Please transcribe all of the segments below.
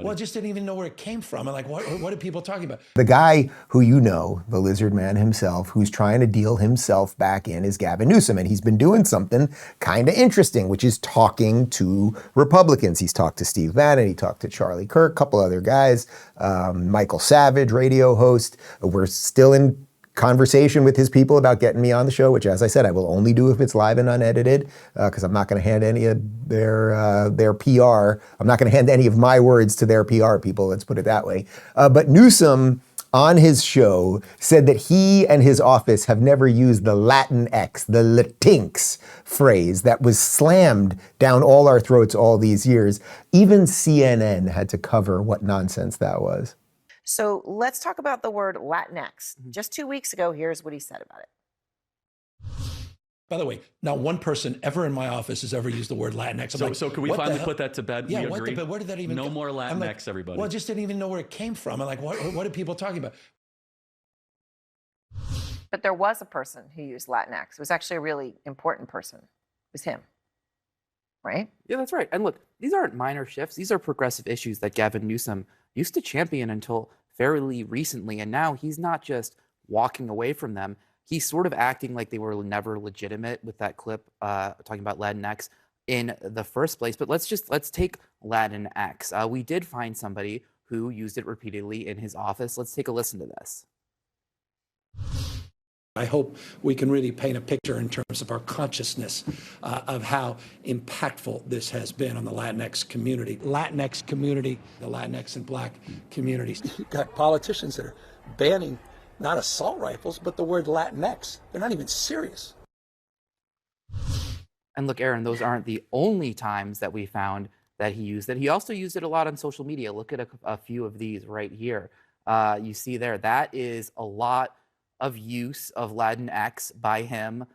Well, I just didn't even know where it came from. And like, what are people talking about? The guy who you know, the lizard man himself, who's trying to deal himself back in is Gavin Newsom. And he's been doing something kind of interesting, which is talking to Republicans. He's talked to Steve Bannon, he talked to Charlie Kirk, a couple other guys, Michael Savage, radio host. We're still in conversation with his people about getting me on the show, which, as I said, I will only do if it's live and unedited, because I'm not going to hand any of their PR. I'm not going to hand any of my words to their PR people, let's put it that way. But Newsom, on his show, said that he and his office have never used the Latinx, the Latinx phrase that was slammed down all our throats all these years. Even CNN had to cover what nonsense that was. So let's talk about the word Latinx. Just 2 weeks ago, here's what he said about it. By the way, not one person ever in my office has ever used the word Latinx. So can we finally put that to bed? Yeah, we agree? where did that even No go? more Latinx, like, everybody. Well, I just didn't even know where it came from. And like, what are people talking about? But there was a person who used Latinx. It was actually a really important person. It was him. Right? Yeah, that's right. And look, these aren't minor shifts. These are progressive issues that Gavin Newsom used to champion until fairly recently. And now he's not just walking away from them. He's sort of acting like they were never legitimate with that clip talking about Latinx in the first place. But let's take Latinx. We did find somebody who used it repeatedly in his office. Let's take a listen to this. I hope we can really paint a picture in terms of our consciousness of how impactful this has been on the Latinx community. The Latinx and Black communities. You've got politicians that are banning not assault rifles, but the word Latinx. They're not even serious. And look, Aaron, those aren't the only times that we found that he used it. He also used it a lot on social media. Look at a few of these right here. You see there, that is a lot of use of Latinx by him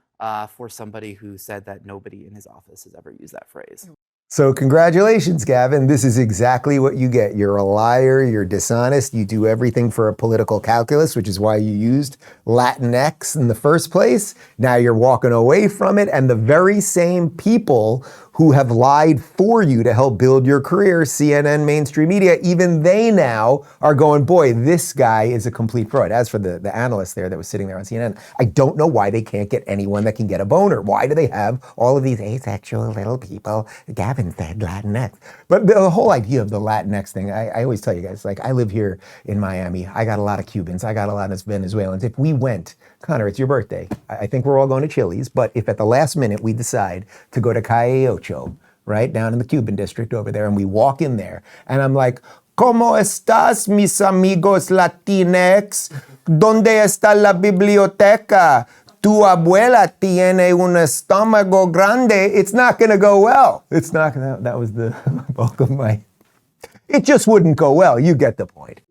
for somebody who said that nobody in his office has ever used that phrase. So congratulations, Gavin. This is exactly what you get. You're a liar, you're dishonest, you do everything for a political calculus, which is why you used Latinx in the first place. Now you're walking away from it, and the very same people who have lied for you to help build your career, CNN, mainstream media, even they now are going, boy, this guy is a complete fraud. As for the analyst there that was sitting there on CNN, I don't know why they can't get anyone that can get a boner. Why do they have all of these asexual little people? Gavin said Latinx. But the whole idea of the Latinx thing, I always tell you guys, like, I live here in Miami. I got a lot of Cubans. I got a lot of Venezuelans. If we went, Connor, it's your birthday. I think we're all going to Chili's, but if at the last minute we decide to go to Calle Ocho, right, down in the Cuban district over there, and we walk in there, and I'm like, ¿Cómo estás, mis amigos Latinx? ¿Dónde está la biblioteca? Tu abuela tiene un estómago grande. It's not going to go well. It's not going to, that was the bulk of my, it just wouldn't go well. You get the point.